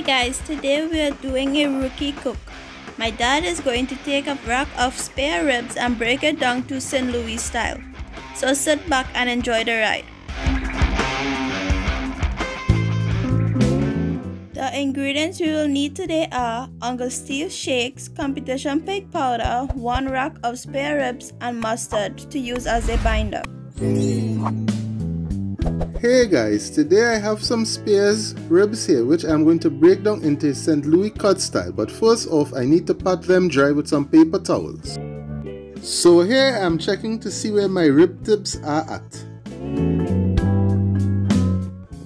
guys, today we are doing a rookie cook. My dad is going to take a rack of spare ribs and break it down to St. Louis style. So sit back and enjoy the ride. The ingredients we will need today are Uncle Steve's shakes, competition pig powder, 1 rack of spare ribs, and mustard to use as a binder. Hey guys, today I have some spares ribs here which I'm going to break down into St. Louis cut style, but first off I need to pat them dry with some paper towels. So here I'm checking to see where my rib tips are at.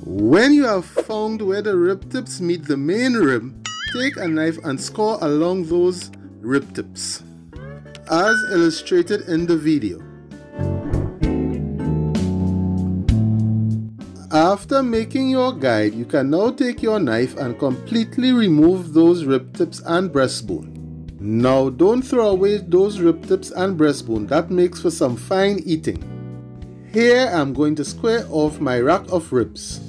When you have found where the rib tips meet the main rib, take a knife and score along those rib tips, as illustrated in the video. After making your guide, you can now take your knife and completely remove those rib tips and breastbone. Now don't throw away those rib tips and breastbone, that makes for some fine eating. Here I'm going to square off my rack of ribs.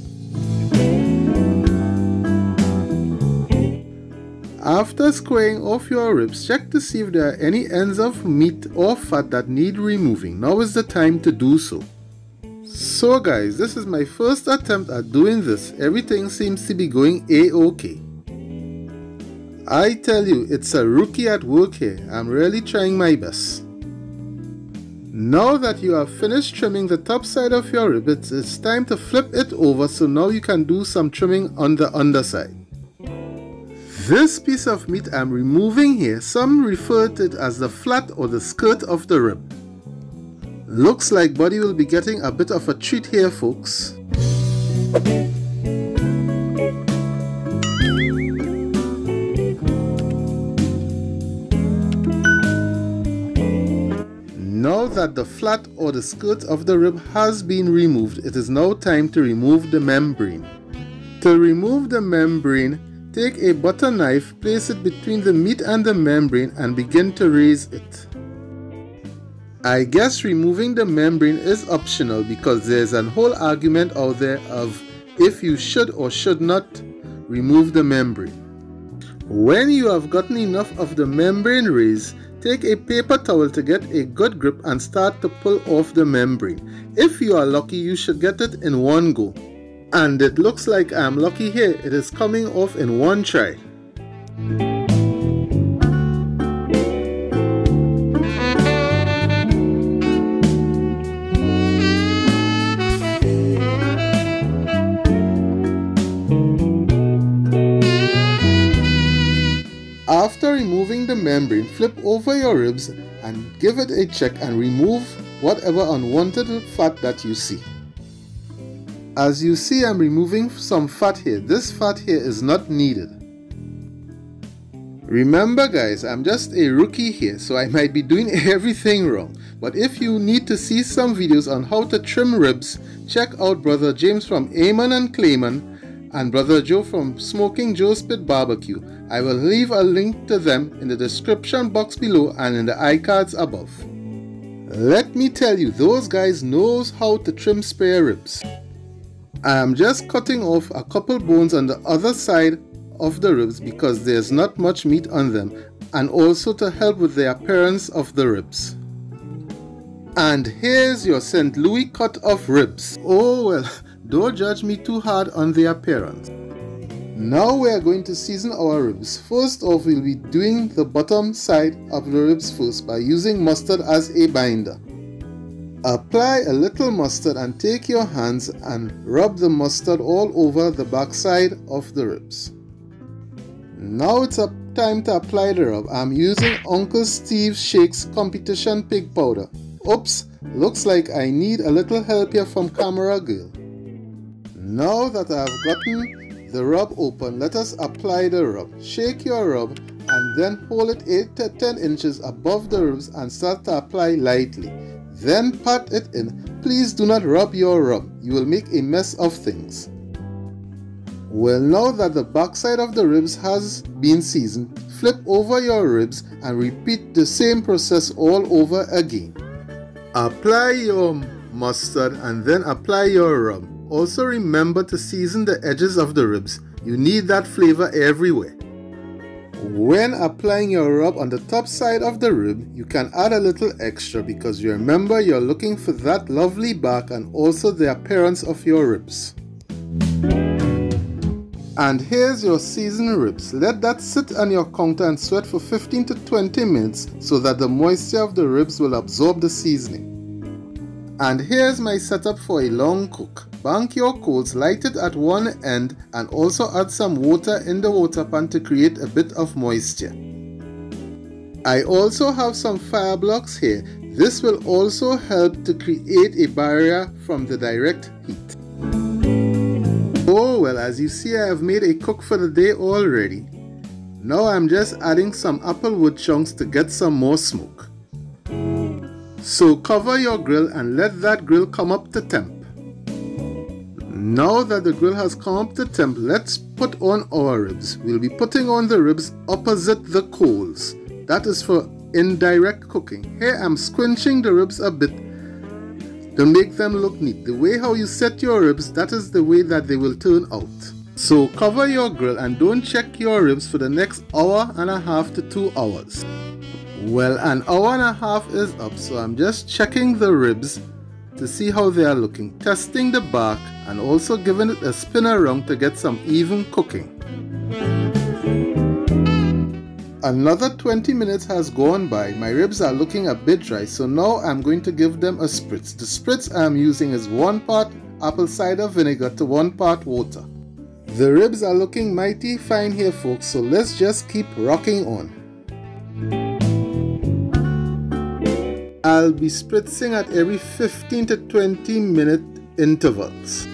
After squaring off your ribs, check to see if there are any ends of meat or fat that need removing. Now is the time to do so. So guys, this is my first attempt at doing this. Everything seems to be going a-okay. I tell you, it's a rookie at work here. I'm really trying my best. Now that you have finished trimming the top side of your rib, it's time to flip it over so now you can do some trimming on the underside. This piece of meat I'm removing here, some refer to it as the flat or the skirt of the rib. Looks like Buddy will be getting a bit of a treat here, folks. Now that the flat or the skirt of the rib has been removed, it is now time to remove the membrane. To remove the membrane, take a butter knife, place it between the meat and the membrane and begin to raise it. I guess removing the membrane is optional because there's a whole argument out there of if you should or should not remove the membrane. When you have gotten enough of the membrane raised, take a paper towel to get a good grip and start to pull off the membrane. If you are lucky, you should get it in one go. And it looks like I'm lucky here, it is coming off in one try. After removing the membrane, flip over your ribs and give it a check and remove whatever unwanted fat that you see. As you see, I'm removing some fat here. This fat here is not needed. Remember guys, I'm just a rookie here, so I might be doing everything wrong. But if you need to see some videos on how to trim ribs, check out Brother James from Amen and Clayman and Brother Joe from Smokin Joe's Pit BBQ. I will leave a link to them in the description box below and in the iCards above. Let me tell you, those guys knows how to trim spare ribs. I am just cutting off a couple bones on the other side of the ribs because there's not much meat on them, and also to help with the appearance of the ribs. And here's your St. Louis cut of ribs. Oh well, don't judge me too hard on the appearance. Now we are going to season our ribs. First off, we'll be doing the bottom side of the ribs first by using mustard as a binder. Apply a little mustard and take your hands and rub the mustard all over the backside of the ribs. Now it's time to apply the rub. I'm using Uncle Steve's Shakes Competition Pig Powder. Oops, looks like I need a little help here from camera girl. Now that I've gotten the rub open, let us apply the rub. Shake your rub and then hold it 8 to 10 inches above the ribs and start to apply lightly. Then pat it in. Please do not rub your rub. You will make a mess of things. Well, now that the backside of the ribs has been seasoned, flip over your ribs and repeat the same process all over again. Apply your mustard and then apply your rub. Also remember to season the edges of the ribs. You need that flavor everywhere. When applying your rub on the top side of the rib, you can add a little extra because you remember you're looking for that lovely bark and also the appearance of your ribs. And here's your seasoned ribs. Let that sit on your counter and sweat for 15 to 20 minutes so that the moisture of the ribs will absorb the seasoning. And here's my setup for a long cook. Bank your coals, light it at one end and also add some water in the water pan to create a bit of moisture. I also have some fire blocks here. This will also help to create a barrier from the direct heat. Oh well, as you see, I have made a cook for the day already. Now I'm just adding some applewood chunks to get some more smoke. So cover your grill and let that grill come up to temp. Now that the grill has come up to temp, let's put on our ribs. We'll be putting on the ribs opposite the coals. That is for indirect cooking. Here I'm squinching the ribs a bit to make them look neat. The way how you set your ribs, that is the way that they will turn out. So cover your grill and don't check your ribs for the next hour and a half to 2 hours. Well, an hour and a half is up, so I'm just checking the ribs to see how they are looking, testing the bark and also giving it a spin around to get some even cooking. Another 20 minutes has gone by. My ribs are looking a bit dry, so now I'm going to give them a spritz. The spritz I'm using is 1 part apple cider vinegar to 1 part water. The ribs are looking mighty fine here, folks, so let's just keep rocking on. I'll be spritzing at every 15 to 20 minute intervals.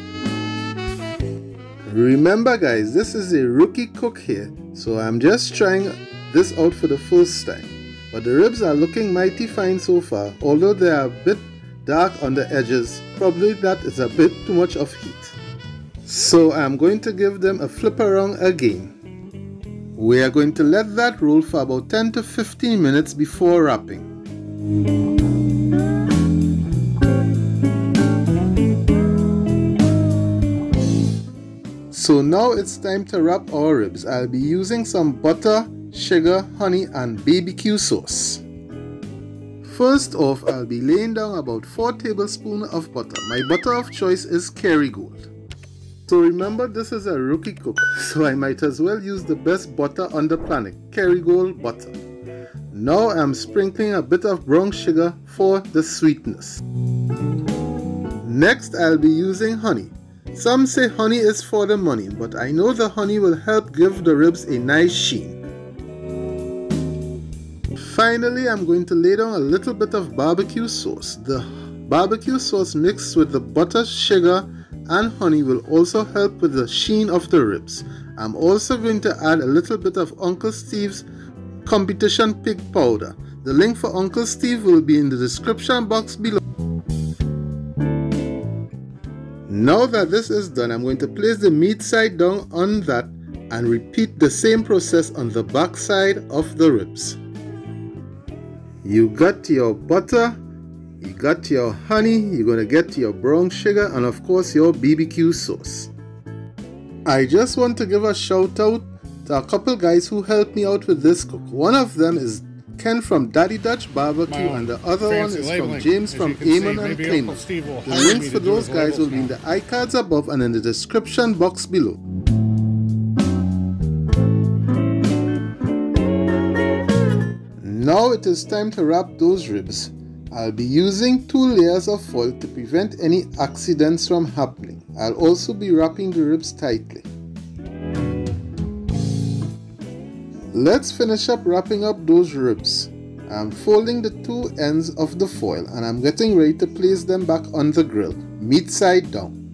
Remember guys, this is a rookie cook here, so I'm just trying this out for the first time. But the ribs are looking mighty fine so far, although they are a bit dark on the edges. Probably that is a bit too much of heat. So I'm going to give them a flip around again. We are going to let that roll for about 10 to 15 minutes before wrapping. So now it's time to wrap our ribs. I'll be using some butter, sugar, honey and BBQ sauce. First off, I'll be laying down about 4 tablespoons of butter. My butter of choice is Kerrygold. So remember, this is a rookie cook, so I might as well use the best butter on the planet, Kerrygold butter. Now I'm sprinkling a bit of brown sugar for the sweetness. Next I'll be using honey. Some say honey is for the money, but I know the honey will help give the ribs a nice sheen. Finally, I'm going to lay down a little bit of barbecue sauce. The barbecue sauce mixed with the butter, sugar and honey will also help with the sheen of the ribs. I'm also going to add a little bit of Uncle Steve's competition pig powder. The link for Uncle Steve will be in the description box below. Now that this is done, I'm going to place the meat side down on that and repeat the same process on the back side of the ribs. You got your butter, you got your honey, you're going to get your brown sugar and of course your BBQ sauce. I just want to give a shout out to a couple guys who helped me out with this cook. One of them is Ken from Dutch BBQ and the other one is from James from Eamon and Clayman. The links for those guys will be in the iCards above and in the description box below. Now it is time to wrap those ribs. I'll be using 2 layers of foil to prevent any accidents from happening. I'll also be wrapping the ribs tightly. Let's finish up wrapping up those ribs. I'm folding the 2 ends of the foil and I'm getting ready to place them back on the grill, meat side down.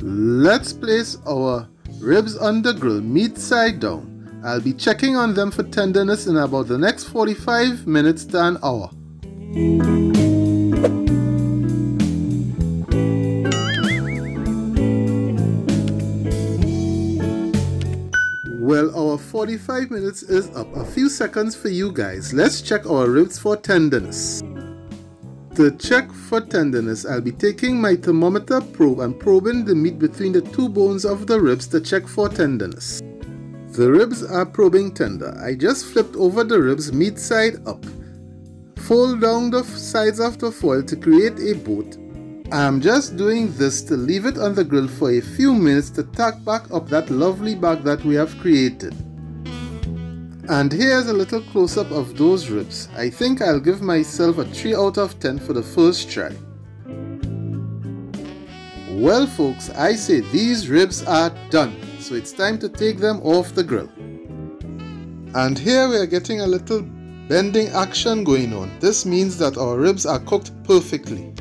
Let's place our ribs on the grill, meat side down. I'll be checking on them for tenderness in about the next 45 minutes to an hour. Well, our 45 minutes is up. A few seconds for you guys. Let's check our ribs for tenderness. To check for tenderness, I'll be taking my thermometer probe and probing the meat between the two bones of the ribs to check for tenderness. The ribs are probing tender. I just flipped over the ribs meat side up. Fold down the sides of the foil to create a boat. I'm just doing this to leave it on the grill for a few minutes to tack back up that lovely back that we have created. And here's a little close-up of those ribs. I think I'll give myself a 3 out of 10 for the first try. Well folks, I say these ribs are done, so it's time to take them off the grill. And here we are getting a little bending action going on. This means that our ribs are cooked perfectly.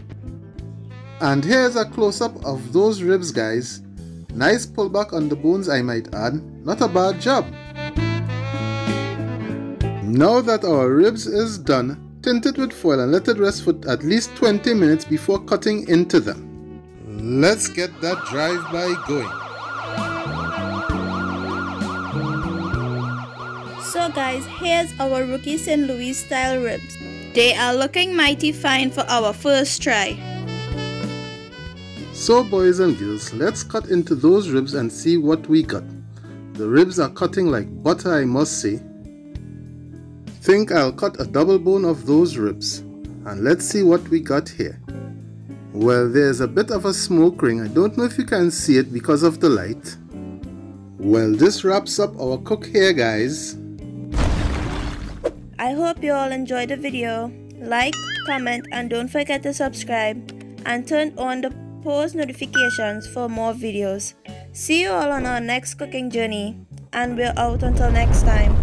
And here's a close-up of those ribs, guys. Nice pullback on the bones, I might add. Not a bad job. Now that our ribs is done, tint it with foil and let it rest for at least 20 minutes before cutting into them. Let's get that drive-by going. So guys, here's our rookie St. Louis style ribs. They are looking mighty fine for our first try. So boys and girls, let's cut into those ribs and see what we got. The ribs are cutting like butter, I must say. Think I'll cut a double bone of those ribs. And let's see what we got here. Well, there's a bit of a smoke ring. I don't know if you can see it because of the light. Well, this wraps up our cook here, guys. I hope you all enjoyed the video. Like, comment, and don't forget to subscribe. And turn on the post notifications for more videos. See you all on our next cooking journey. And we're out until next time.